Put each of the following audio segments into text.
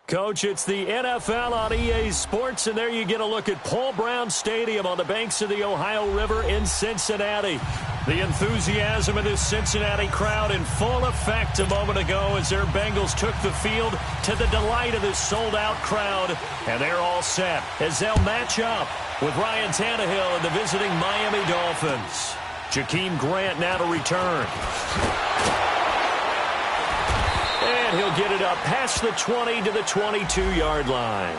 Coach, it's the NFL on EA Sports, and there you get a look at Paul Brown Stadium on the banks of the Ohio River in Cincinnati. The enthusiasm of this Cincinnati crowd in full effect a moment ago as their Bengals took the field to the delight of this sold-out crowd. And they're all set as they'll match up with Ryan Tannehill and the visiting Miami Dolphins. Jakeem Grant now to return. And he'll get it up past the 20 to the 22-yard line.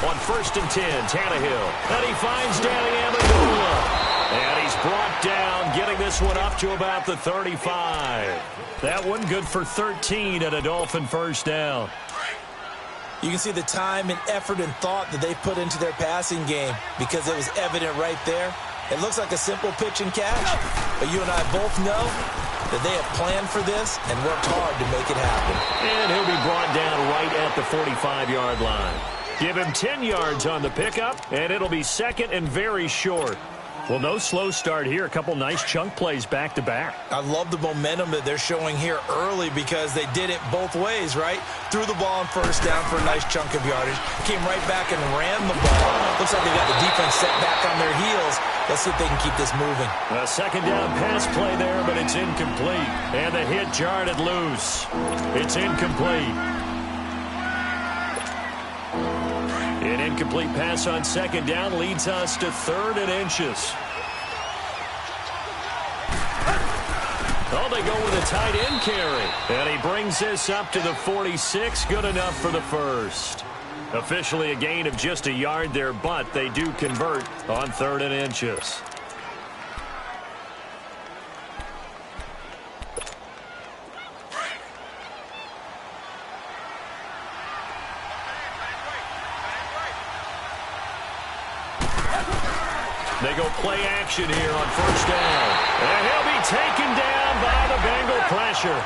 On 1st and 10, Tannehill. And he finds Danny Amendola. And he's brought down, getting this one up to about the 35. That one good for 13 and a Dolphin first down. You can see the time and effort and thought that they put into their passing game because it was evident right there. It looks like a simple pitch and catch, but you and I both know that they have planned for this and worked hard to make it happen. And he'll be brought down right at the 45-yard line. Give him 10 yards on the pickup, and it'll be second and very short. Well, no slow start here. A couple nice chunk plays back-to-back. I love the momentum that they're showing here early because they did it both ways, right? Threw the ball on first down for a nice chunk of yardage. Came right back and ran the ball. Looks like they got the defense set back on their heels. Let's see if they can keep this moving. A second down pass play there, but it's incomplete. And the hit jarred it loose. It's incomplete. An incomplete pass on second down leads us to 3rd and inches. Oh, they go with a tight end carry. And he brings this up to the 46. Good enough for the first. Officially a gain of just a yard there, but they do convert on 3rd and inches. They go play action here on first down. And he'll be taken down by the Bengal pressure.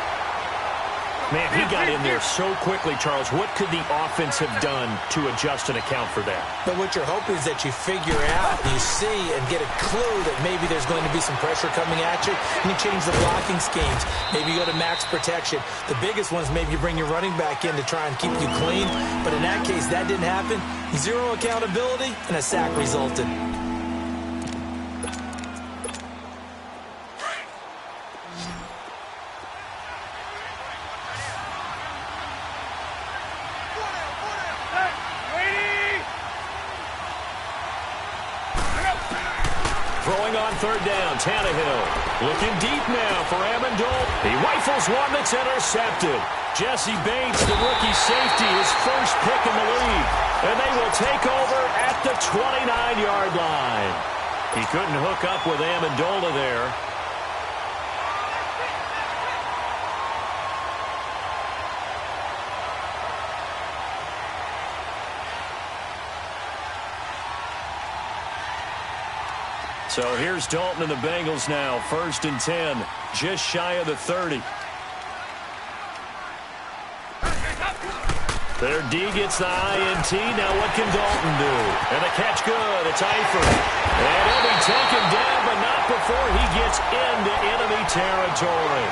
Man, he got in there so quickly, Charles. What could the offense have done to adjust and account for that? But what you're hoping is that you figure out, you see, and get a clue that maybe there's going to be some pressure coming at you, and you change the blocking schemes. Maybe you go to max protection. The biggest ones, maybe you bring your running back in to try and keep you clean. But in that case, that didn't happen. Zero accountability, and a sack resulted. Throwing on 3rd down, Tannehill. Looking deep now for Amendola. He rifles one that's intercepted. Jesse Bates, the rookie safety, his first pick in the league. And they will take over at the 29-yard line. He couldn't hook up with Amendola there. So here's Dalton and the Bengals now. 1st and 10, just shy of the 30. Their D gets the INT. Now what can Dalton do? And the catch good. It's Eifert. And he'll be taken down, but not before he gets into enemy territory.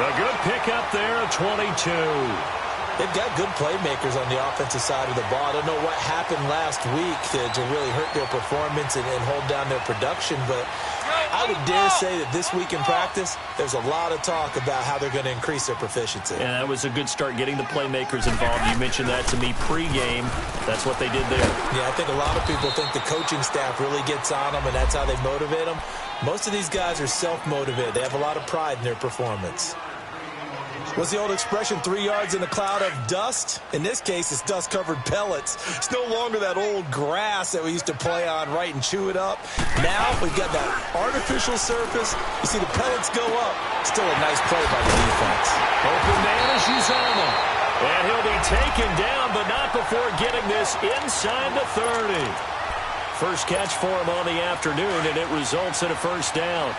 A good pickup there of 22. They've got good playmakers on the offensive side of the ball. I don't know what happened last week to really hurt their performance and hold down their production, but I would dare say that this week in practice, there's a lot of talk about how they're going to increase their proficiency. And that was a good start, getting the playmakers involved. You mentioned that to me pregame. That's what they did there. Yeah, I think a lot of people think the coaching staff really gets on them, and that's how they motivate them. Most of these guys are self-motivated. They have a lot of pride in their performance. What's the old expression, 3 yards in a cloud of dust? In this case, it's dust-covered pellets. It's no longer that old grass that we used to play on, right, and chew it up. Now we've got that artificial surface. You see the pellets go up. Still a nice play by the defense. Open man as Uzama. And he'll be taken down, but not before getting this inside the 30. First catch for him on the afternoon, and it results in a first down.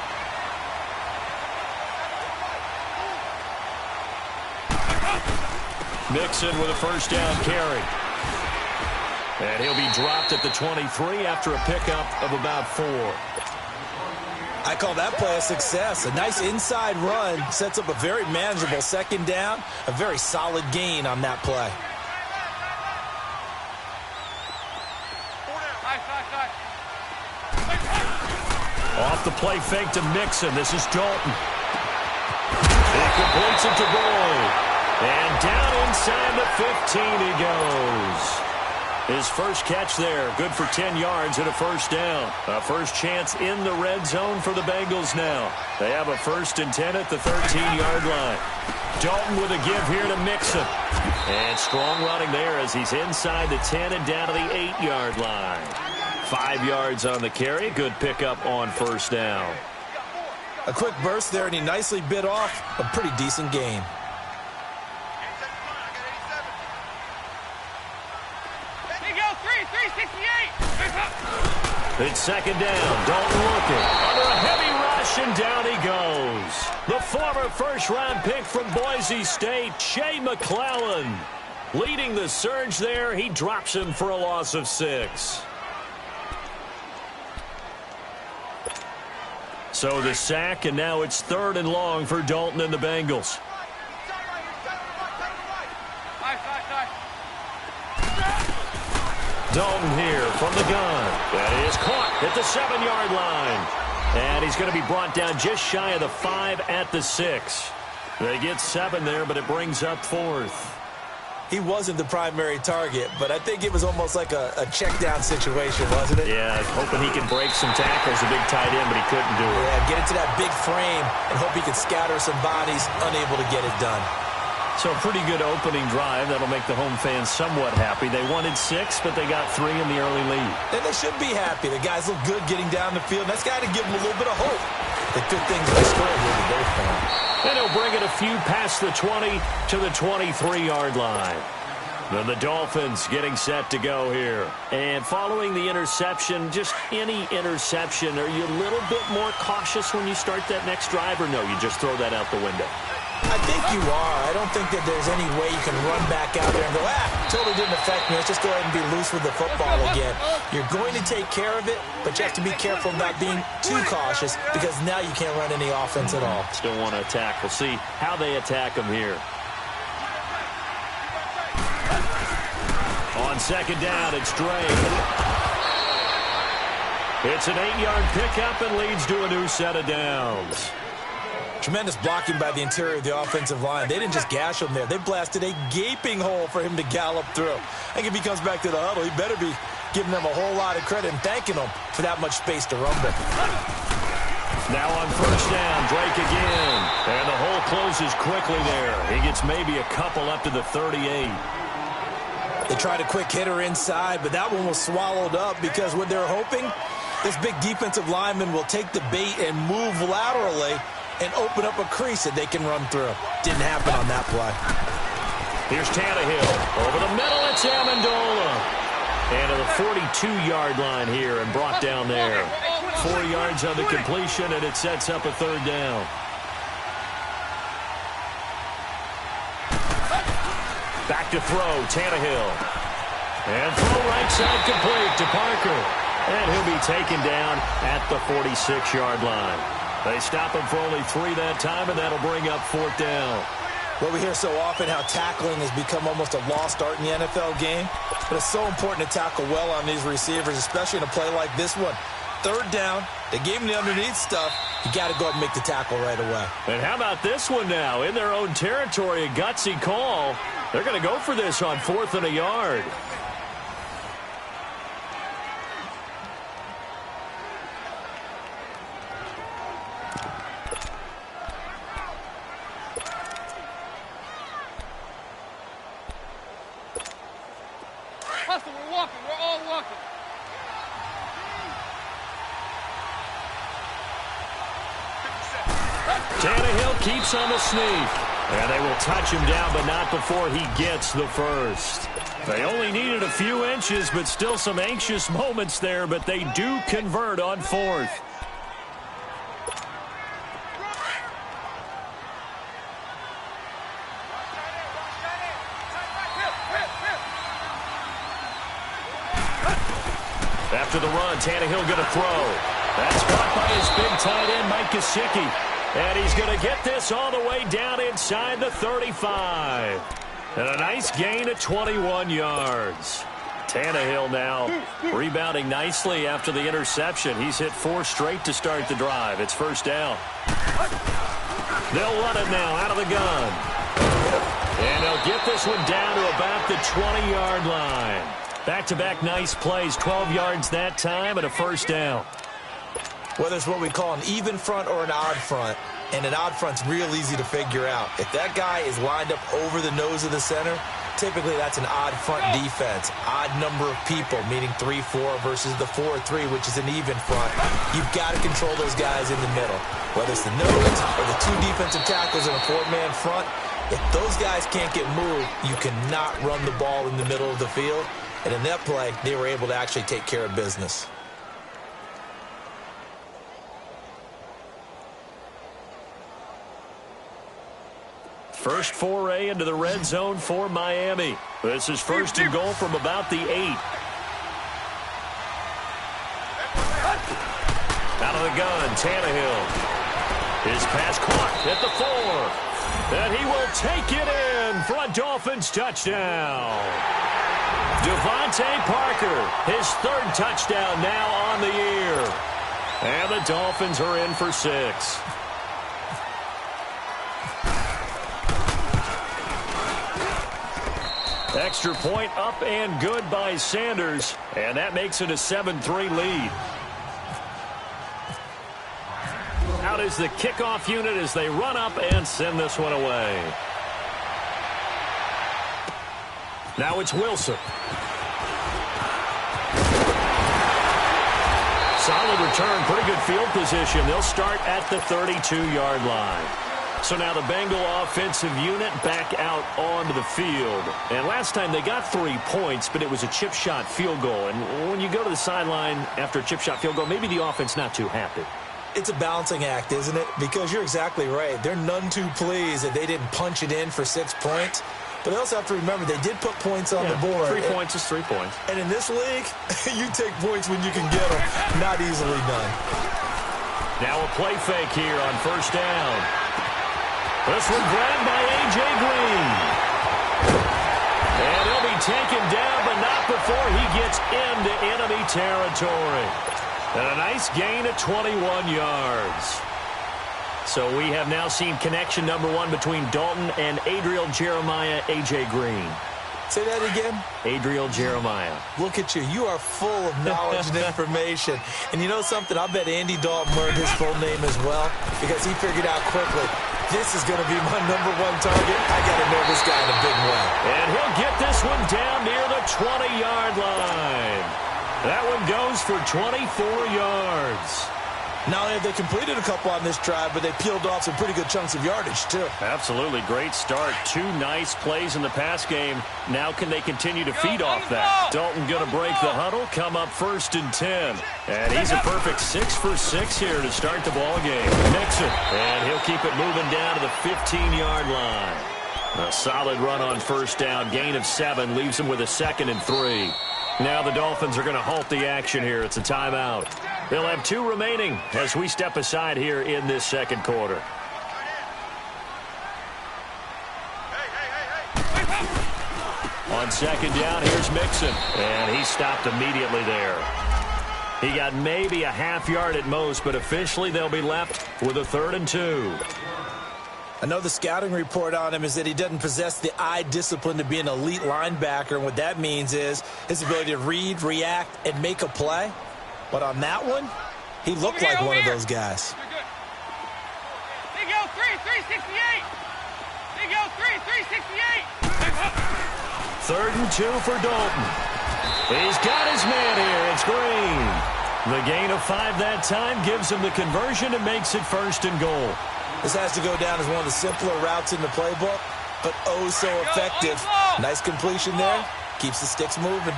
Mixon with a first down carry. And he'll be dropped at the 23 after a pickup of about 4. I call that play a success. A nice inside run sets up a very manageable second down. A very solid gain on that play. Off the play fake to Mixon. This is Dalton. He completes it to Boyd. And down inside the 15 he goes. His first catch there, good for 10 yards and a first down. A first chance in the red zone for the Bengals now. They have a 1st and 10 at the 13-yard line. Dalton with a give here to Mixon. And strong running there as he's inside the 10 and down to the 8-yard line. 5 yards on the carry. Good pickup on first down. A quick burst there, and he nicely bit off a pretty decent gain. It's second down. Dalton looking. Under a heavy rush, and down he goes. The former first-round pick from Boise State, Shea McClellan. Leading the surge there, he drops him for a loss of 6. So the sack, and now it's 3rd and long for Dalton and the Bengals. Dalton here from the gun. That is caught at the 7-yard line. And he's going to be brought down just shy of the 5 at the 6. They get 7 there, but it brings up 4th. He wasn't the primary target, but I think it was almost like a check-down situation, wasn't it? Yeah, hoping he can break some tackles, a big tight end, but he couldn't do it. Yeah, get into that big frame and hope he can scatter some bodies, unable to get it done. So a pretty good opening drive. That'll make the home fans somewhat happy. They wanted 6, but they got 3 in the early lead. And they should be happy. The guys look good getting down the field. That's got to give them a little bit of hope that good things are in store here today for them. And he'll bring it a few past the 20 to the 23-yard line. Then the Dolphins getting set to go here. And following the interception, just any interception, are you a little bit more cautious when you start that next drive, or no, you just throw that out the window? I think you are. I don't think that there's any way you can run back out there and go, totally didn't affect me. Let's just go ahead and be loose with the football again. You're going to take care of it, but you have to be careful about being too cautious because now you can't run any offense at all. Still want to attack. We'll see how they attack them here. On second down, it's Drake. It's an 8-yard pickup and leads to a new set of downs. Tremendous blocking by the interior of the offensive line. They didn't just gash him there. They blasted a gaping hole for him to gallop through. I think if he comes back to the huddle, he better be giving them a whole lot of credit and thanking them for that much space to rumble. Now on first down, Drake again. And the hole closes quickly there. He gets maybe a couple up to the 38. They tried a quick hitter inside, but that one was swallowed up because what they're hoping, this big defensive lineman will take the bait and move laterally and open up a crease that they can run through. Didn't happen on that play. Here's Tannehill. Over the middle, it's Amendola. And to the 42-yard line here and brought down there. 4 yards on the completion, and it sets up a 3rd down. Back to throw, Tannehill. And throw right side complete to Parker. And he'll be taken down at the 46-yard line. They stop him for only 3 that time, and that'll bring up 4th down. Well, we hear so often how tackling has become almost a lost art in the NFL game. But it's so important to tackle well on these receivers, especially in a play like this one. 3rd down, they gave him the underneath stuff. You got to go up and make the tackle right away. And how about this one now? In their own territory, a gutsy call. They're going to go for this on 4th and a yard. We're walking. We're all walking. Tannehill keeps on the sneak. And they will touch him down, but not before he gets the first. They only needed a few inches, but still some anxious moments there, but they do convert on 4th. After the run, Tannehill going to throw. That's caught by his big tight end, Mike Gesicki. And he's going to get this all the way down inside the 35. And a nice gain of 21 yards. Tannehill now rebounding nicely after the interception. He's hit 4 straight to start the drive. It's first down. They'll run it now out of the gun. And they'll get this one down to about the 20-yard line. Back-to-back nice plays, 12 yards that time, and a first down. Whether it's what we call an even front or an odd front, and an odd front's real easy to figure out. If that guy is lined up over the nose of the center, typically that's an odd front defense. Odd number of people, meaning 3-4 versus the 4-3, which is an even front. You've got to control those guys in the middle. Whether it's the nose or the 2 defensive tackles in a 4-man front, if those guys can't get moved, you cannot run the ball in the middle of the field. And in that play, they were able to actually take care of business. First foray into the red zone for Miami. This is first and goal from about the 8. Out of the gun, Tannehill. His pass caught at the 4. And he will take it in for a Dolphins touchdown. Devontae Parker, his 3rd touchdown now on the year. And the Dolphins are in for 6. Extra point up and good by Sanders. And that makes it a 7-3 lead. Out is the kickoff unit as they run up and send this one away. Now it's Wilson. Solid return, pretty good field position. They'll start at the 32-yard line. So now the Bengal offensive unit back out onto the field. And last time they got 3 points, but it was a chip shot field goal. And when you go to the sideline after a chip shot field goal, maybe the offense not too happy. It's a balancing act, isn't it? Because you're exactly right. They're none too pleased that they didn't punch it in for 6 points. But they also have to remember they did put points on the board. 3 points is 3 points. And in this league, you take points when you can get them. Not easily done. Now a play fake here on first down. This one grabbed by A.J. Green. And he'll be taken down, but not before he gets into enemy territory. And a nice gain of 21 yards. So we have now seen connection number 1 between Dalton and Adriel Jeremiah, A.J. Green. Say that again? Adriel Jeremiah. Look at you. You are full of knowledge and information. And you know something? I bet Andy Dalton learned his full name as well because he figured out quickly, this is going to be my number 1 target. I got to know this guy in a big way. And he'll get this one down near the 20-yard line. That one goes for 24 yards. Not only have they completed a couple on this drive, but they peeled off some pretty good chunks of yardage, too. Absolutely. Great start. 2 nice plays in the pass game. Now can they continue to feed off that? Dalton going to break the huddle, come up first and 10. And he's a perfect 6 for 6 here to start the ball game. Mixon. And he'll keep it moving down to the 15-yard line. A solid run on first down. Gain of 7 leaves him with a 2nd and 3. Now the Dolphins are going to halt the action here. It's a timeout. They'll have 2 remaining as we step aside here in this second quarter. On second down, here's Mixon. And he stopped immediately there. He got maybe a half yard at most, but officially they'll be left with a 3rd and 2. I know the scouting report on him is that he doesn't possess the eye discipline to be an elite linebacker, and what that means is his ability to read, react, and make a play. But on that one, he looked like one of those guys. Big O 368. Big O 368. 3rd and 2 for Dalton. He's got his man here. It's Green. The gain of 5 that time gives him the conversion and makes it 1st and goal. This has to go down as one of the simpler routes in the playbook, but oh so effective. Nice completion there. Keeps the sticks moving.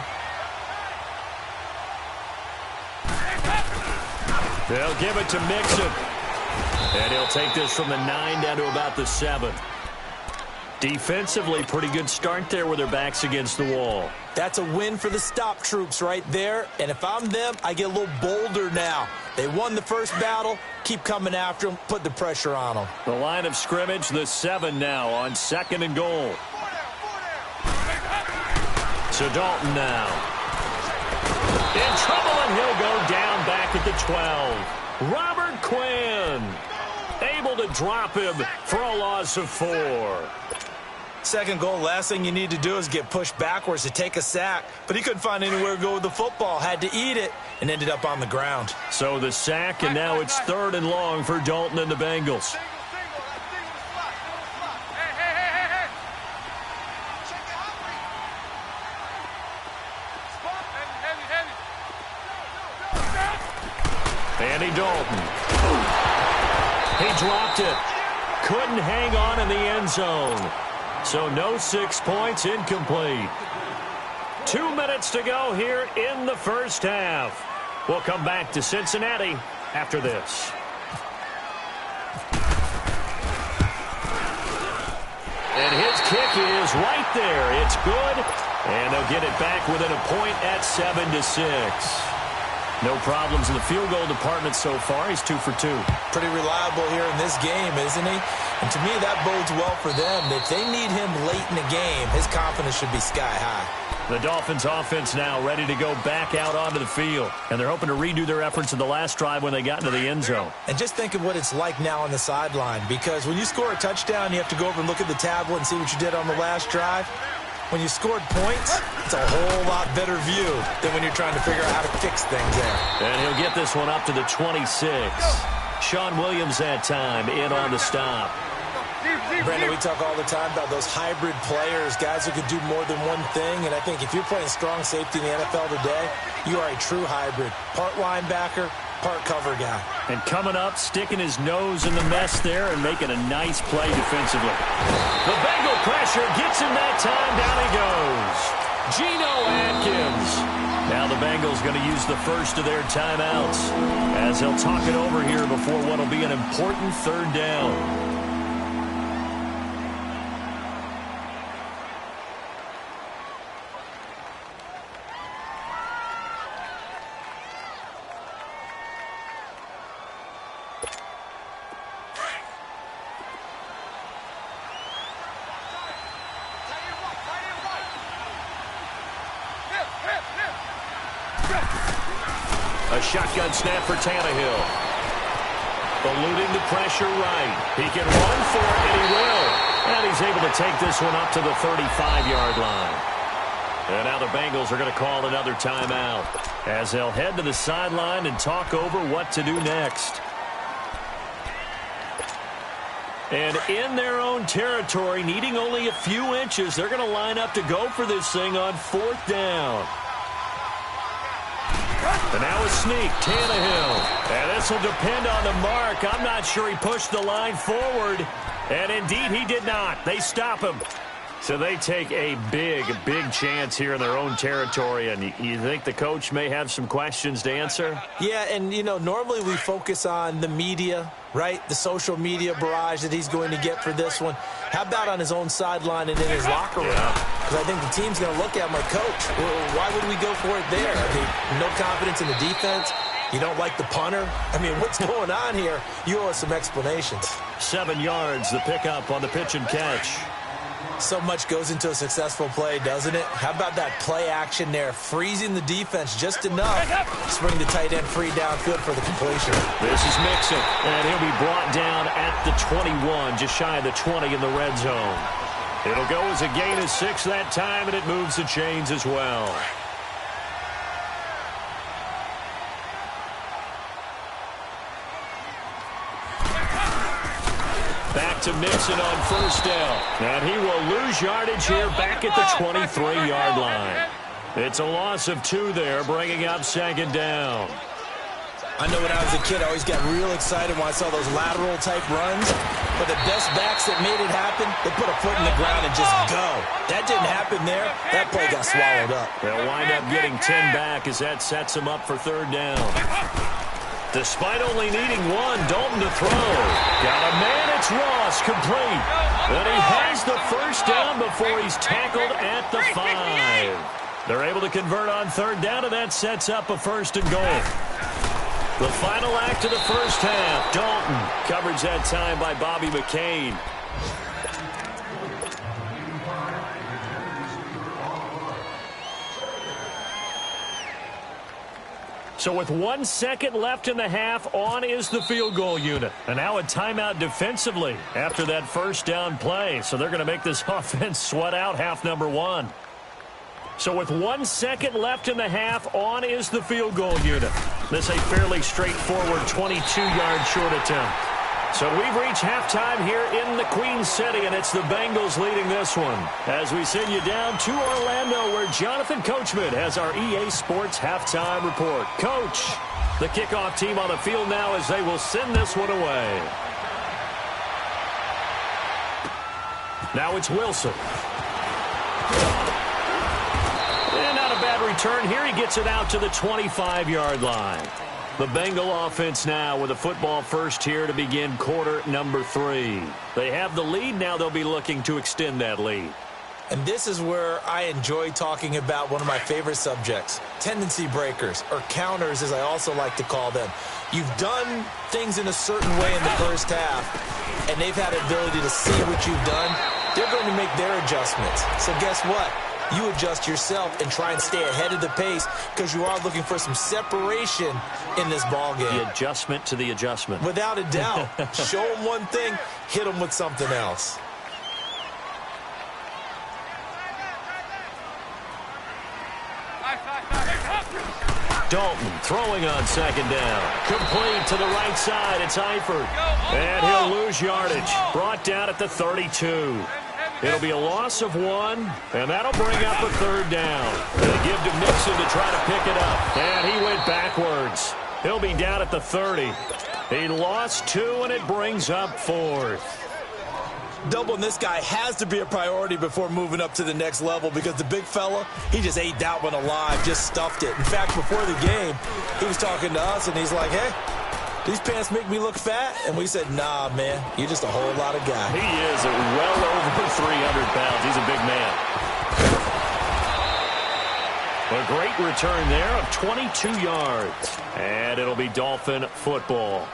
They'll give it to Mixon. And he'll take this from the 9 down to about the 7. Defensively, pretty good start there with their backs against the wall. That's a win for the stop troops right there. And if I'm them, I get a little bolder now. They won the first battle. Keep coming after them. Put the pressure on them. The line of scrimmage, the 7 now on 2nd and goal. So Dalton now. In trouble, and he'll go down back at the 12. Robert Quinn able to drop him for a loss of 4. Second goal, last thing you need to do is get pushed backwards to take a sack. But he couldn't find anywhere to go with the football. Had to eat it and ended up on the ground. So the sack, and now it's 3rd and long for Dalton and the Bengals. Andy Dalton. He dropped it. Couldn't hang on in the end zone. So no 6 points, incomplete. 2 minutes to go here in the first half. We'll come back to Cincinnati after this. And his kick is right there. It's good. And they'll get it back within a point at 7-6. No problems in the field goal department so far. He's 2 for 2. Pretty reliable here in this game, isn't he? And to me, that bodes well for them. If they need him late in the game, his confidence should be sky high. The Dolphins offense now ready to go back out onto the field. And they're hoping to redo their efforts in the last drive when they got into the end zone. And just think of what it's like now on the sideline. Because when you score a touchdown, you have to go over and look at the tablet and see what you did on the last drive. When you scored points, it's a whole lot better view than when you're trying to figure out how to fix things there. And he'll get this one up to the 26. Sean Williams that time in on the stop. Brandon, we talk all the time about those hybrid players, guys who could do more than one thing. And I think if you're playing strong safety in the NFL today, you are a true hybrid. Part linebacker, part cover guy. And coming up, sticking his nose in the mess there and making a nice play defensively. The Bengal pressure gets him that time. Down he goes. Geno Atkins. Now the Bengals going to use the first of their timeouts as they'll talk it over here before what will be an important 3rd down. A shotgun snap for Tannehill. Eluding the pressure right. He can run for it, and he will. And he's able to take this one up to the 35-yard line. And now the Bengals are going to call another timeout as they'll head to the sideline and talk over what to do next. And in their own territory, needing only a few inches, they're going to line up to go for this thing on 4th down. And now a sneak, Tannehill. And this will depend on the mark. I'm not sure he pushed the line forward. And indeed, he did not. They stop him. So they take a big chance here in their own territory. And you think the coach may have some questions to answer? Yeah, and, you know, normally we focus on the media, right? The social media barrage that he's going to get for this one. How about on his own sideline and in his locker room? Because I think the team's going to look at him like, Coach, why would we go for it there? I mean, no confidence in the defense. You don't like the punter? I mean, what's going on here? You owe us some explanations. 7 yards, the pickup on the pitch and catch. So much goes into a successful play, doesn't it? How about that play action there, freezing the defense just enough to bring the tight end free downfield for the completion. This is Mixon, and he'll be brought down at the 21, just shy of the 20 in the red zone. It'll go as a gain of 6 that time, and it moves the chains as well. Back to Mixon on 1st down. And he will lose yardage here back at the 23-yard line. It's a loss of 2 there, bringing up 2nd down. I know when I was a kid, I always got real excited when I saw those lateral-type runs. But the best backs that made it happen, they put a foot in the ground and just go. That didn't happen there. That play got swallowed up. They'll wind up getting 10 back as that sets them up for 3rd down. Despite only needing one, Dalton to throw. Got a man, it's Ross, complete. And he has the first down before he's tackled at the 5. They're able to convert on third down, and that sets up a 1st and goal. The final act of the first half. Dalton coverage that time by Bobby McCain. So with 1 second left in the half, on is the field goal unit. And now a timeout defensively after that first down play. So they're going to make this offense sweat out half number 1. So with 1 second left in the half, on is the field goal unit. This a fairly straightforward 22-yard short attempt. So we've reached halftime here in the Queen City, and it's the Bengals leading this one. As we send you down to Orlando, where Jonathan Coachman has our EA Sports halftime report. Coach, the kickoff team on the field now as they will send this one away. Now it's Wilson. And not a bad return here. He gets it out to the 25-yard line. The Bengal offense now with a football first here to begin quarter number 3. They have the lead. Now they'll be looking to extend that lead. And this is where I enjoy talking about one of my favorite subjects, tendency breakers, or counters as I also like to call them. You've done things in a certain way in the first half, and they've had the ability to see what you've done. They're going to make their adjustments. So guess what? You adjust yourself and try and stay ahead of the pace because you are looking for some separation in this ball game. The adjustment to the adjustment. Without a doubt. Show them one thing, hit them with something else. Dalton throwing on second down. Complete to the right side. It's Eifert. And he'll lose yardage. Brought down at the 32. It'll be a loss of 1, and that'll bring up a third down. They give to Nixon to try to pick it up, and he went backwards. He'll be down at the 30. He lost 2, and it brings up 4th. Doubling this guy has to be a priority before moving up to the next level because the big fella, he just ate that one alive, just stuffed it. In fact, before the game, he was talking to us, and he's like, hey, these pants make me look fat? And we said, nah, man, you're just a whole lot of guy. He is well over 300 pounds. He's a big man. A great return there of 22 yards. And it'll be Dolphin football.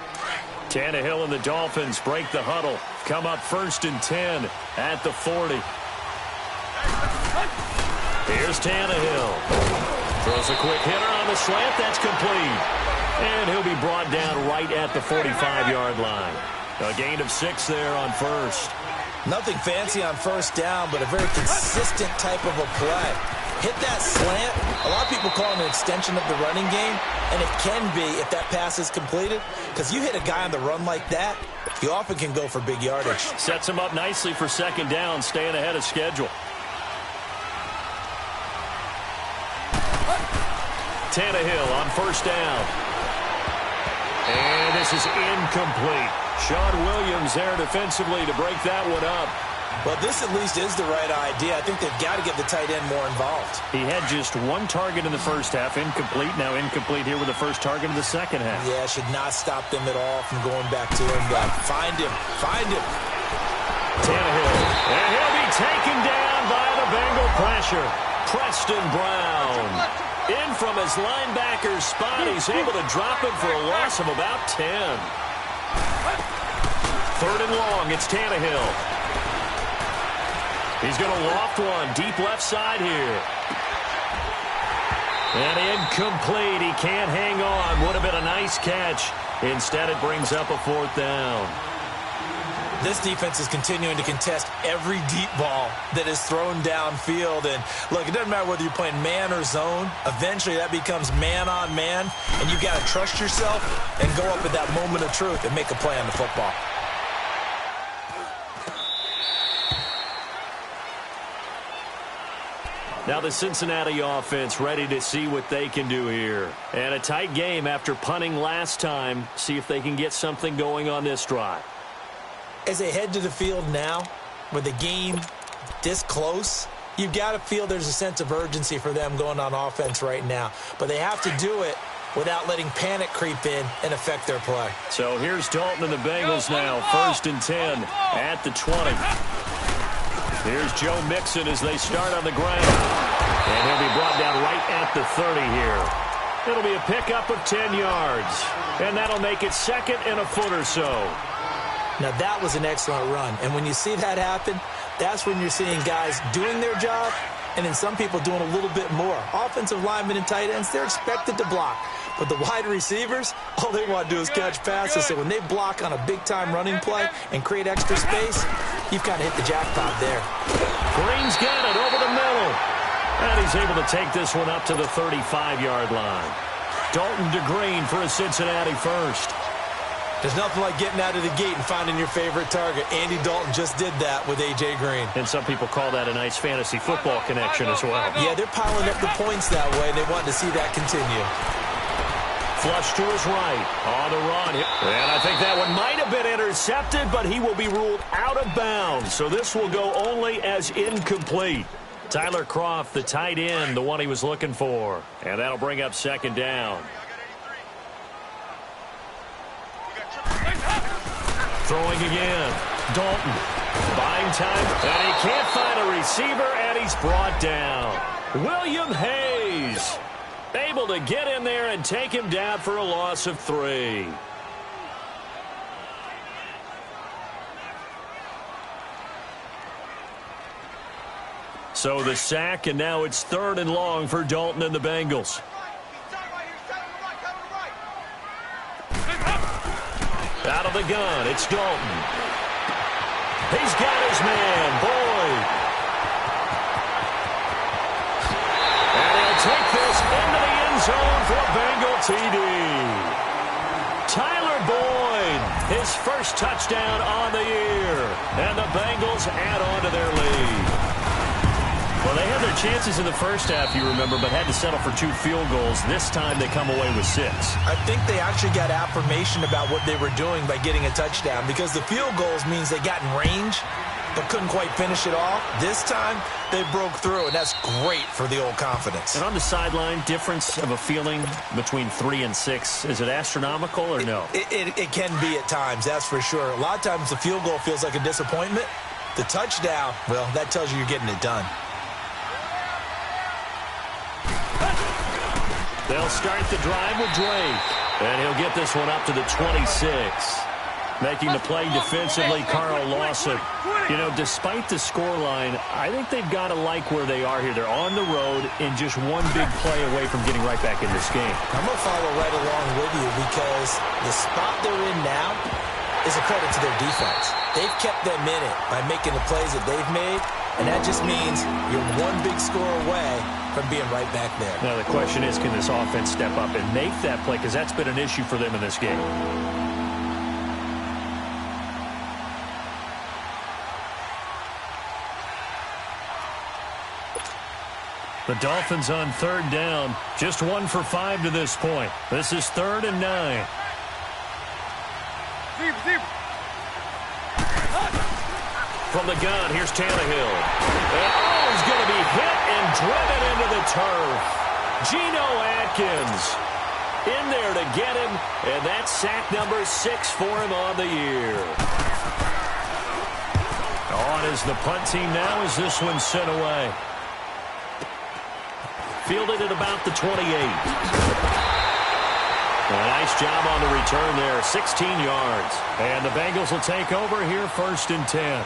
Tannehill and the Dolphins break the huddle. Come up 1st and 10 at the 40. Here's Tannehill. Throws a quick hitter on the slant. That's complete. And he'll be brought down right at the 45-yard line. A gain of 6 there on first. Nothing fancy on first down, but a very consistent type of a play. Hit that slant. A lot of people call it an extension of the running game, and it can be if that pass is completed, because you hit a guy on the run like that, you often can go for big yardage. Sets him up nicely for second down, staying ahead of schedule. Tannehill on first down. And this is incomplete. Sean Williams there defensively to break that one up. Well, this at least is the right idea. I think they've got to get the tight end more involved. He had just 1 target in the first half, incomplete. Now incomplete here with the first target of the second half. Yeah, should not stop them at all from going back to him. Find him. Find him. Tannehill. And he'll be taken down by the Bengal pressure. Preston Brown. In from his linebacker's spot. He's able to drop him for a loss of about 10. 3rd and long. It's Tannehill. He's going to loft one. Deep left side here. And incomplete. He can't hang on. Would have been a nice catch. Instead, it brings up a 4th down. This defense is continuing to contest every deep ball that is thrown downfield. And, look, it doesn't matter whether you're playing man or zone. Eventually, that becomes man-on-man, and you've got to trust yourself and go up at that moment of truth and make a play on the football. Now the Cincinnati offense ready to see what they can do here. And a tight game after punting last time. See if they can get something going on this drive. As they head to the field now, with the game this close, you've got to feel there's a sense of urgency for them going on offense right now. But they have to do it without letting panic creep in and affect their play. So here's Dalton and the Bengals now, 1st and 10 at the 20. Here's Joe Mixon as they start on the ground. And he'll be brought down right at the 30 here. It'll be a pickup of 10 yards. And that'll make it 2nd and a foot or so. Now, that was an excellent run. And when you see that happen, that's when you're seeing guys doing their job and then some people doing a little bit more. Offensive linemen and tight ends, they're expected to block. But the wide receivers, all they want to do is catch passes. So when they block on a big-time running play and create extra space, you've kind of hit the jackpot there. Green's got it over the middle. And he's able to take this one up to the 35-yard line. Dalton to Green for a Cincinnati first. There's nothing like getting out of the gate and finding your favorite target. Andy Dalton just did that with A.J. Green. And some people call that a nice fantasy football connection as well. Yeah, they're piling up the points that way, and they want to see that continue. Flush to his right, on the run. And I think that one might have been intercepted, but he will be ruled out of bounds. So this will go only as incomplete. Tyler Kroft, the tight end, the one he was looking for. And that'll bring up 2nd down. Throwing again. Dalton. Buying time. And he can't find a receiver, and he's brought down. William Hayes able to get in there and take him down for a loss of 3. So the sack, and now it's 3rd and long for Dalton and the Bengals. Out of the gun, it's Dalton. He's got his man, Boyd. And he'll take this into the end zone for a Bengal TD. Tyler Boyd, his first touchdown on the year. And the Bengals add on to their lead. Well, they had their chances in the first half, you remember, but had to settle for 2 field goals. This time they come away with 6. I think they actually got affirmation about what they were doing by getting a touchdown, because the field goals means they got in range but couldn't quite finish it off. This time they broke through, and that's great for the old confidence. And on the sideline, difference of a feeling between 3 and 6, is it astronomical or no? It can be at times, that's for sure. A lot of times the field goal feels like a disappointment. The touchdown, well, that tells you you're getting it done. They'll start the drive with Drake. And he'll get this one up to the 26. Making the play defensively, Carl Lawson. You know, despite the scoreline, I think they've got to like where they are here. They're on the road and just one big play away from getting right back in this game. I'm going to follow right along with you, because the spot they're in now is a credit to their defense. They've kept them in it by making the plays that they've made, and that just means you're one big score away from being right back there. Now, the question is, can this offense step up and make that play? Because that's been an issue for them in this game. The Dolphins on 3rd down. Just 1 for 5 to this point. This is 3rd and 9. From the gun, here's Tannehill. And he's going to be hit and driven into the turf. Geno Atkins in there to get him, and that's sack number 6 for him on the year. On is the punt team now as this one's sent away. Fielded at about the 28. A nice job on the return there, 16 yards. And the Bengals will take over here, 1st and 10.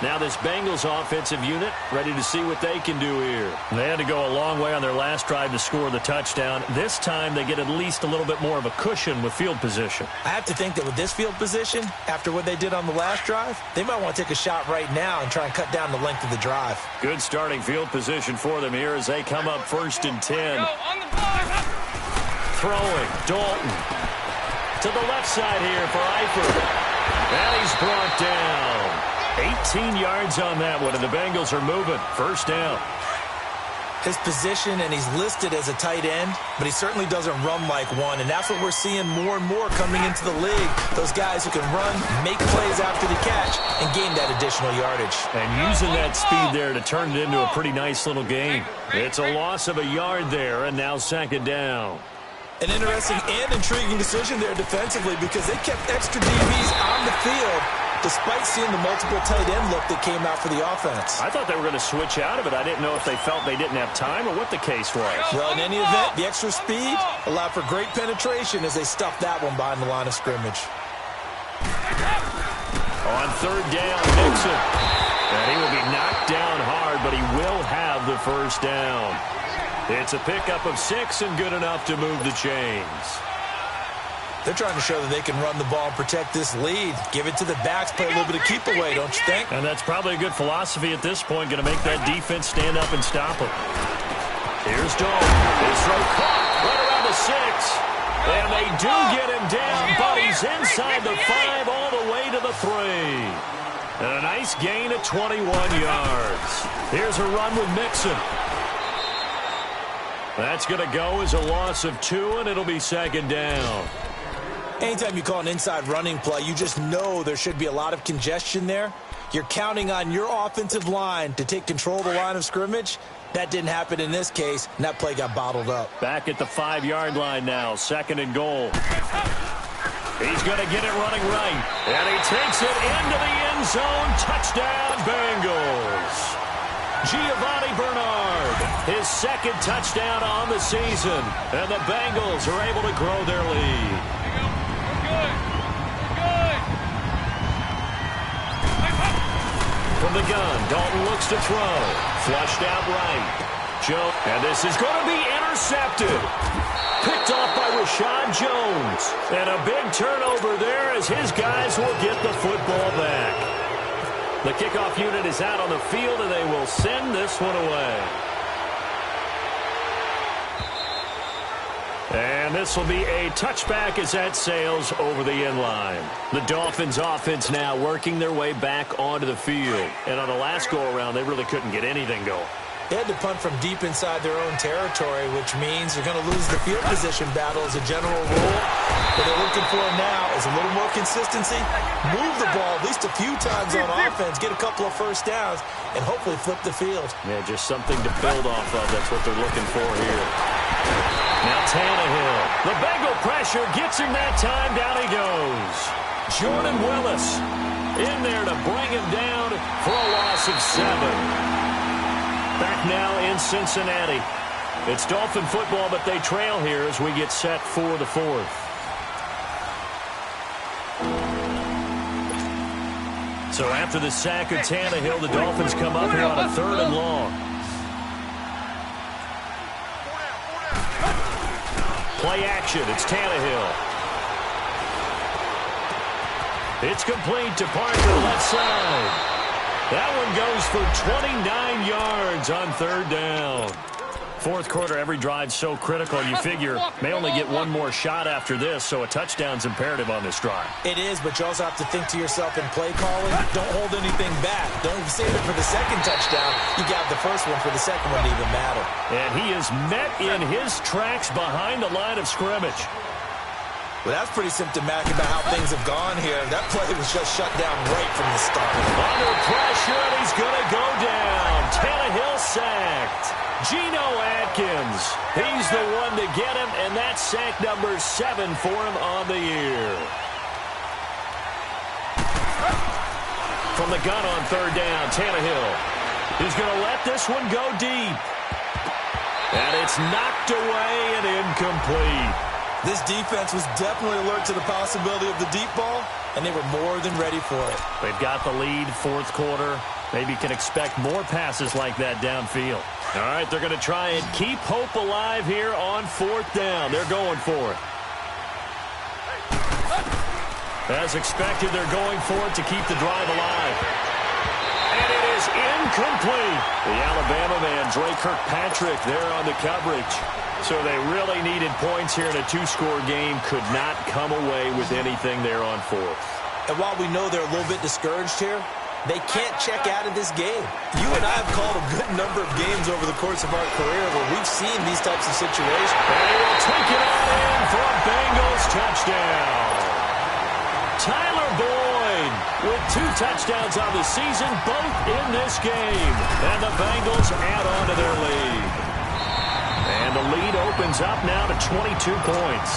Now this Bengals offensive unit ready to see what they can do here. They had to go a long way on their last drive to score the touchdown. This time they get at least a little bit more of a cushion with field position. I have to think that with this field position, after what they did on the last drive, they might want to take a shot right now and try and cut down the length of the drive. Good starting field position for them here as they come up 1st and 10. Throwing, Dalton to the left side here for Eifert. And he's brought down. 18 yards on that one, and the Bengals are moving. 1st down. His position, and he's listed as a tight end, but he certainly doesn't run like one, and that's what we're seeing more and more coming into the league. Those guys who can run, make plays after the catch, and gain that additional yardage. And using that speed there to turn it into a pretty nice little game. It's a loss of a yard there, and now 2nd down. An interesting and intriguing decision there defensively because they kept extra DBs on the field despite seeing the multiple tight end look that came out for the offense. I thought they were going to switch out of it. I didn't know if they felt they didn't have time or what the case was. Well, in any event, the extra speed allowed for great penetration as they stuffed that one behind the line of scrimmage. On third down, Nixon. And he will be knocked down hard, but he will have the first down. It's a pickup of 6 and good enough to move the chains. They're trying to show that they can run the ball and protect this lead. Give it to the backs, play a little bit of keep away, don't you think? And that's probably a good philosophy at this point, going to make that defense stand up and stop them. Here's Dole. His throw caught right around the 6. And they do get him down, but he's inside the 5 all the way to the 3. And a nice gain of 21 yards. Here's a run with Mixon. That's going to go as a loss of 2, and it'll be second down. Anytime you call an inside running play, you just know there should be a lot of congestion there. You're counting on your offensive line to take control of the line of scrimmage. That didn't happen in this case, and that play got bottled up. Back at the 5-yard line now, second and goal. He's going to get it running right, and he takes it into the end zone. Touchdown, Bengals. Giovanni Bernard, his second touchdown on the season, and the Bengals are able to grow their lead. From the gun, Dalton looks to throw. Flushed out right. Joe, and this is going to be intercepted. Picked off by Rashad Jones. And a big turnover there as his guys will get the football back. The kickoff unit is out on the field, and they will send this one away. And this will be a touchback as that sails over the end line. The Dolphins offense now working their way back onto the field. And on the last go-around, they really couldn't get anything going. They had to punt from deep inside their own territory, which means you're going to lose the field position battle as a general rule. What they're looking for now is a little more consistency, move the ball at least a few times on offense, get a couple of first downs, and hopefully flip the field. Yeah, just something to build off of. That's what they're looking for here. Now Tannehill. The Bengal pressure gets him that time. Down he goes. Jordan Willis in there to bring him down for a loss of 7. Back now in Cincinnati. It's Dolphin football, but they trail here as we get set for the 4th. So after the sack of Tannehill, the Dolphins come up here on a 3rd and long. Play action. It's Tannehill. It's complete to Parker, left side. That one goes for 29 yards on 3rd down. 4th quarter, every drive so critical. You figure may only get one more shot after this, so a touchdown's imperative on this drive. It is, but you also have to think to yourself in play calling, don't hold anything back. Don't save it for the second touchdown. You got the first one for the second one to even matter. And he is met in his tracks behind the line of scrimmage. Well, that's pretty symptomatic about how things have gone here. That play was just shut down right from the start. Under pressure, and he's going to go down. Tannehill sacked. Geno Atkins, he's the one to get him, and that's sack number 7 for him on the year. From the gun on 3rd down, Tannehill. He's going to let this one go deep. And it's knocked away and incomplete. This defense was definitely alert to the possibility of the deep ball, and they were more than ready for it. They've got the lead, 4th quarter. Maybe can expect more passes like that downfield. All right, they're going to try and keep hope alive here on 4th down. They're going for it. As expected, they're going for it to keep the drive alive. And it is incomplete. The Alabama man, Dre Kirkpatrick, there on the coverage. So they really needed points here in a 2-score game. Could not come away with anything there on 4th. And while we know they're a little bit discouraged here, they can't check out of this game. You and I have called a good number of games over the course of our career where we've seen these types of situations. And he will take it on in for a Bengals touchdown. Tyler Boyd with 2 touchdowns on the season, both in this game. And the Bengals add on to their lead. And the lead opens up now to 22 points.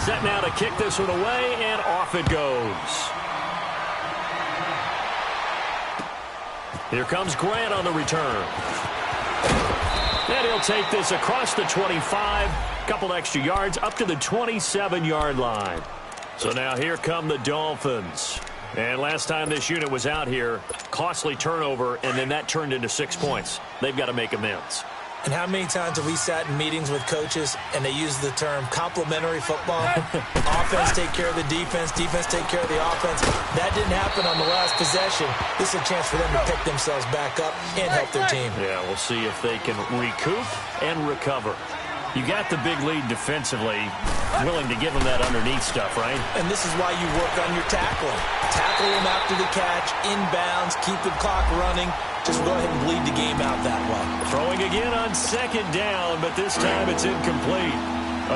Set now to kick this one away, and off it goes. Here comes Grant on the return. And he'll take this across the 25, couple extra yards, up to the 27-yard line. So now here come the Dolphins. And last time this unit was out here, costly turnover, and then that turned into 6 points. They've got to make amends. And how many times have we sat in meetings with coaches and they use the term complementary football? Offense take care of the defense, defense take care of the offense. That didn't happen on the last possession. This is a chance for them to pick themselves back up and help their team. Yeah, we'll see if they can recoup and recover. You got the big lead defensively, willing to give them that underneath stuff, right? And this is why you work on your tackling. Tackle them after the catch, inbounds, keep the clock running. Just go ahead and bleed the game out that way. Throwing again on second down, but this time it's incomplete.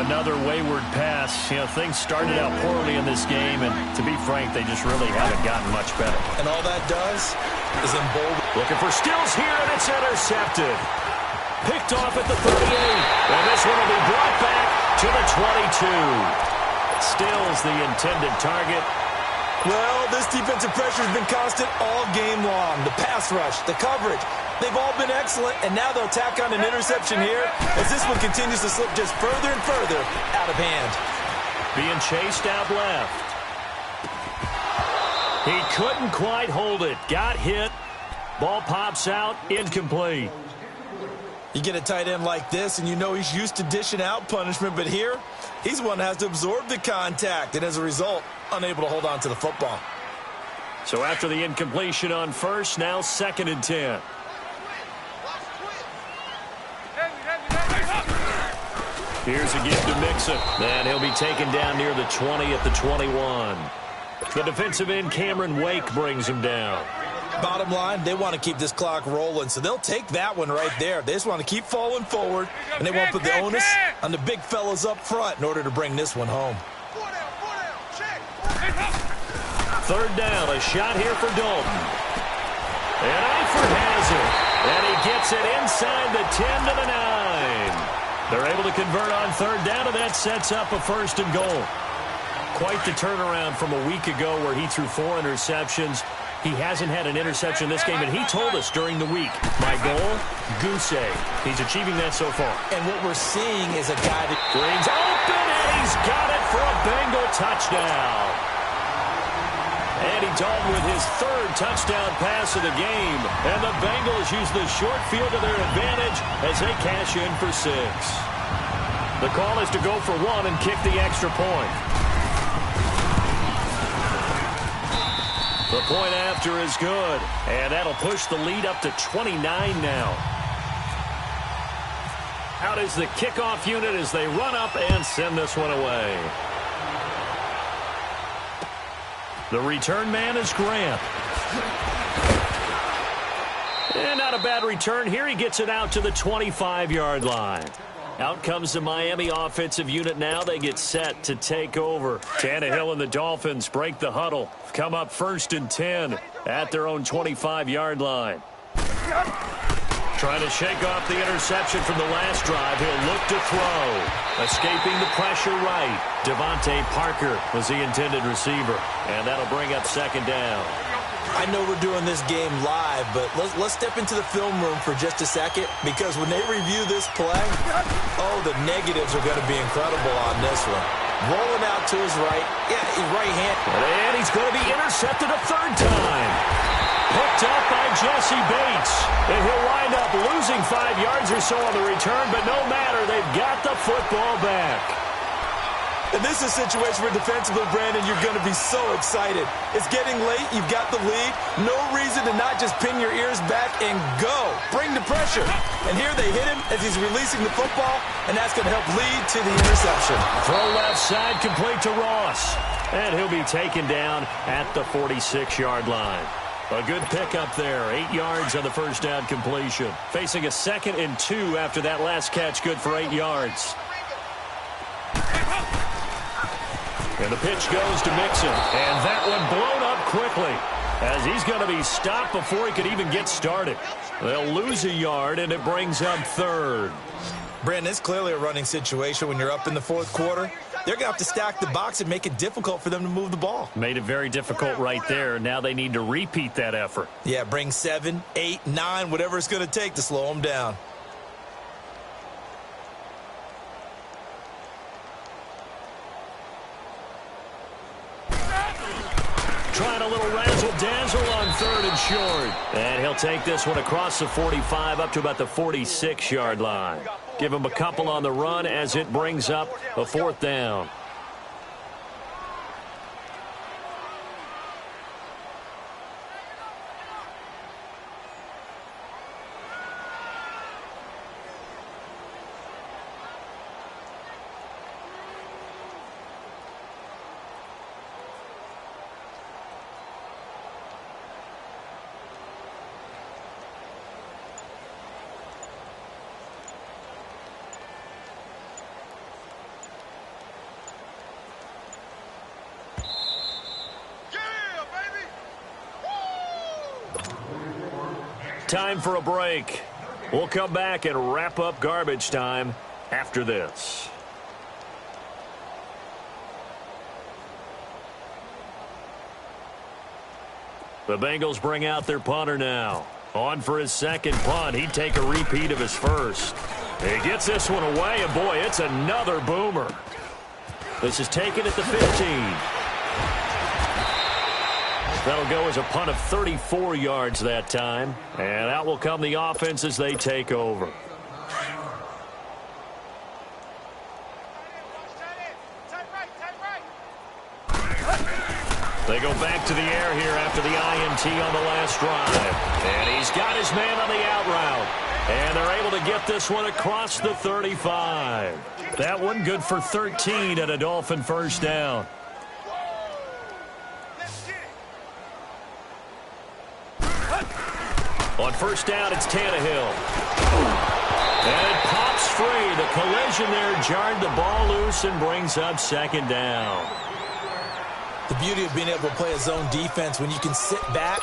Another wayward pass. You know, things started out poorly in this game, and to be frank, they just really haven't gotten much better. And all that does is embolden. Looking for Stills here, and it's intercepted. Picked off at the 38, and this one will be brought back to the 22. Stills the intended target. Well, this defensive pressure has been constant all game long. The pass rush, the coverage, they've all been excellent, and now they'll tack on an interception here as this one continues to slip just further and further out of hand. Being chased out left. He couldn't quite hold it. Got hit. Ball pops out, incomplete. You get a tight end like this, and you know he's used to dishing out punishment, but here, he's one that has to absorb the contact, and as a result, unable to hold on to the football. So after the incompletion on first, now 2nd and 10. Here's a gift to Mixon. And he'll be taken down near the 20 at the 21. The defensive end, Cameron Wake, brings him down. Bottom line, they want to keep this clock rolling, so they'll take that one right there. They just want to keep falling forward, and they won't put the onus on the big fellas up front in order to bring this one home. 3rd down, a shot here for Dalton. And Eifert has it. And he gets it inside the 10 to the 9. They're able to convert on 3rd down, and that sets up a 1st and goal. Quite the turnaround from a week ago where he threw 4 interceptions. He hasn't had an interception this game, and he told us during the week, my goal, goose egg. He's achieving that so far. And what we're seeing is a guy that brings open, and he's got it for a Bengal touchdown. Andy Dalton with his 3rd touchdown pass of the game. And the Bengals use the short field to their advantage as they cash in for 6. The call is to go for 1 and kick the extra point. The point after is good. And that'll push the lead up to 29 now. Out is the kickoff unit as they run up and send this one away. The return man is Grant. And not a bad return here. He gets it out to the 25-yard line. Out comes the Miami offensive unit now. They get set to take over. Tannehill and the Dolphins break the huddle. Come up 1st and 10 at their own 25-yard line. Trying to shake off the interception from the last drive. He'll look to throw. Escaping the pressure right. Devontae Parker was the intended receiver. And that'll bring up 2nd down. I know we're doing this game live, but let's step into the film room for just a second, because when they review this play, oh, the negatives are going to be incredible on this one. Rolling out to his right. Yeah, his right hand. And he's going to be intercepted a 3rd time. Picked up by Jesse Bates. And he'll wind up losing 5 yards or so on the return, but no matter, they've got the football back. And this is a situation where defensively, Brandon, you're going to be so excited. It's getting late. You've got the lead. No reason to not just pin your ears back and go. Bring the pressure. And here they hit him as he's releasing the football, and that's going to help lead to the interception. Throw left side complete to Ross. And he'll be taken down at the 46-yard line. A good pickup there. 8 yards on the 1st down completion. Facing a 2nd and 2 after that last catch, good for 8 yards. And the pitch goes to Mixon. And that one blown up quickly. as he's going to be stopped before he could even get started. They'll lose a yard, and it brings up third. Brandon, it's clearly a running situation when you're up in the fourth quarter. They're going to have to stack the box and make it difficult for them to move the ball. Made it very difficult right there. Now they need to repeat that effort. Yeah, bring 7, 8, 9, whatever it's going to take to slow them down. Trying a little razzle-dazzle on third and short. And he'll take this one across the 45 up to about the 46-yard line. Give him a couple on the run as it brings up a fourth down. Time for a break. We'll come back and wrap up garbage time after this. The Bengals bring out their punter now. On for his second punt. He'd take a repeat of his first. He gets this one away, and boy, it's another boomer. This is taken at the 15. That'll go as a punt of 34 yards that time. And out will come the offense as they take over. They go back to the air here after the INT on the last drive. And he's got his man on the out route. And they're able to get this one across the 35. That one good for 13 and a Dolphin first down. On first down, it's Tannehill. And it pops free. The collision there jarred the ball loose and brings up second down. The beauty of being able to play a zone defense when you can sit back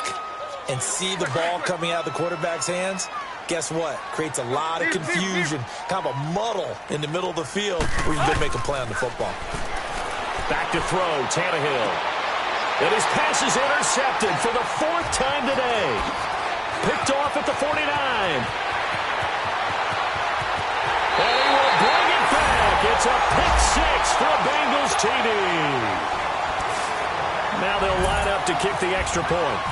and see the ball coming out of the quarterback's hands, guess what? Creates a lot of confusion, kind of a muddle in the middle of the field where you can go make a play on the football. Back to throw, Tannehill. And his pass is intercepted for the fourth time today. Picked off at the 49. And he will bring it back. It's a pick six for a Bengals TD. Now they'll line up to kick the extra point.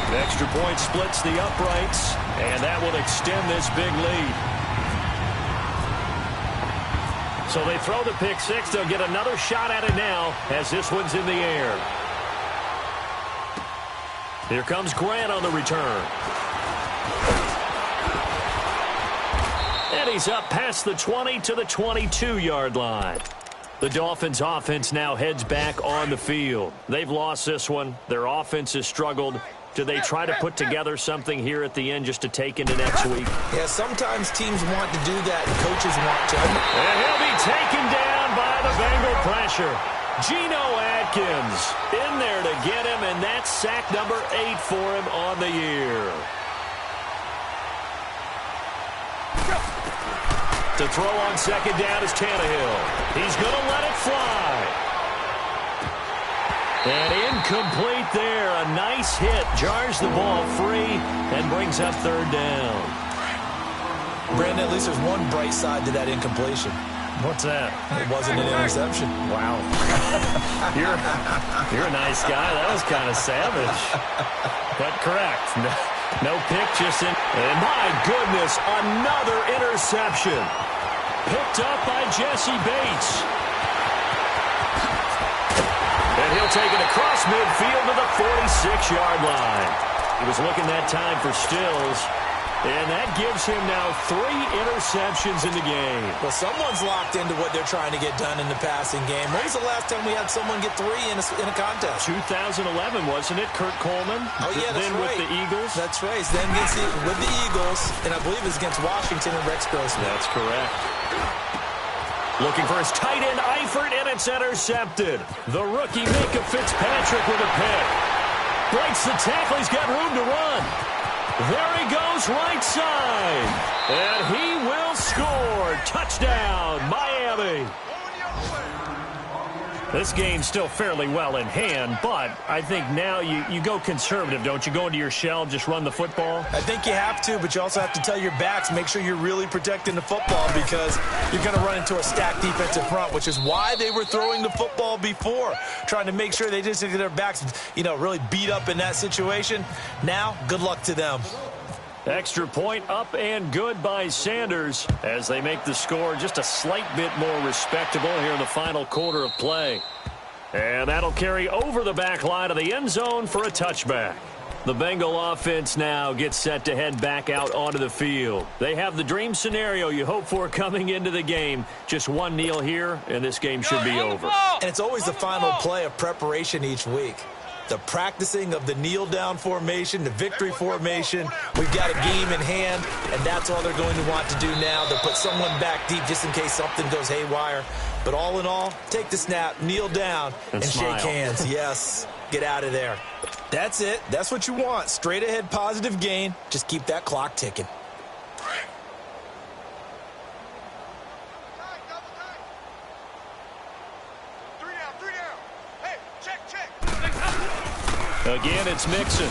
The extra point splits the uprights, and that will extend this big lead. So they throw the pick six. They'll get another shot at it now as this one's in the air. Here comes Grant on the return. And he's up past the 20 to the 22-yard line. The Dolphins' offense now heads back on the field. They've lost this one. Their offense has struggled. Do they try to put together something here at the end just to take into next week? Yeah, sometimes teams want to do that and coaches want to. And he'll be taken down by the Bengal pressure. Geno Atkins in there to get him, and that's sack number 8 for him on the year. To throw on second down is Tannehill. He's going to let it fly. And incomplete there. A nice hit. Jars the ball free and brings up third down. Brandon, at least there's one bright side to that incompletion. What's that? It wasn't an interception. Wow. You're a nice guy. That was kind of savage. But correct. No pick, just in. And my goodness, another interception. Picked up by Jesse Bates. And he'll take it across midfield to the 46-yard line. He was looking that time for Stills. And that gives him now 3 interceptions in the game. Well, someone's locked into what they're trying to get done in the passing game. When was the last time we had someone get 3 in a contest? 2011, wasn't it? Kurt Coleman? Oh, yeah, that's then right. With the Eagles? That's right. Then with the Eagles, and I believe it was against Washington and Rex Grossman. That's correct. Looking for his tight end, Eifert, and it's intercepted. The rookie, Micah Fitzpatrick, with a pick. Breaks the tackle. He's got room to run. There he goes, right side. And he will score. Touchdown, Miami. This game's still fairly well in hand, but I think now you go conservative, don't you? Go into your shell, just run the football? I think you have to, but you also have to tell your backs, make sure you're really protecting the football because you're going to run into a stacked defensive front, which is why they were throwing the football before, trying to make sure they just get their backs, really beat up in that situation. Now, good luck to them. Extra point up and good by Sanders as they make the score just a slight bit more respectable here in the final quarter of play. And that'll carry over the back line of the end zone for a touchback. The Bengal offense now gets set to head back out onto the field. They have the dream scenario you hope for coming into the game. Just one kneel here, and this game should be over. And it's always the final play of preparation each week. The practicing of the kneel-down formation, the victory formation. We've got a game in hand, and that's all they're going to want to do now. They'll put someone back deep just in case something goes haywire. But all in all, take the snap, kneel down, and shake hands. Yes, get out of there. That's it. That's what you want. Straight ahead positive gain. Just keep that clock ticking. Again, it's Mixon.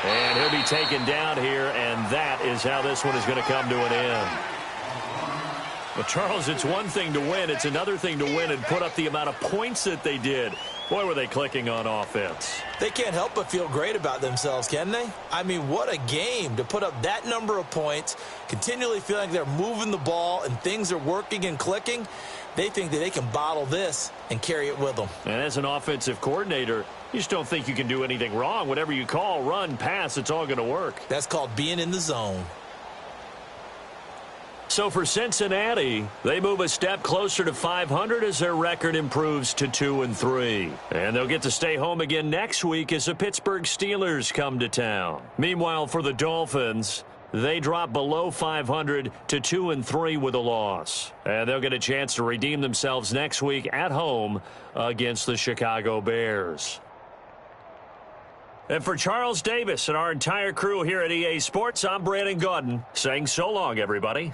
And he'll be taken down here, and that is how this one is going to come to an end. Well, Charles, it's one thing to win. It's another thing to win and put up the amount of points that they did. Boy, were they clicking on offense. They can't help but feel great about themselves, can they? I mean, what a game to put up that number of points, continually feeling like they're moving the ball and things are working and clicking. They think that they can bottle this and carry it with them. And as an offensive coordinator, you just don't think you can do anything wrong. Whatever you call, run, pass, it's all going to work. That's called being in the zone. So for Cincinnati, they move a step closer to 500 as their record improves to 2-3. And they'll get to stay home again next week as the Pittsburgh Steelers come to town. Meanwhile, for the Dolphins, they drop below 500 to 2-3 with a loss. And they'll get a chance to redeem themselves next week at home against the Chicago Bears. And for Charles Davis and our entire crew here at EA Sports, I'm Brandon Gaudin saying so long, everybody.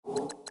you.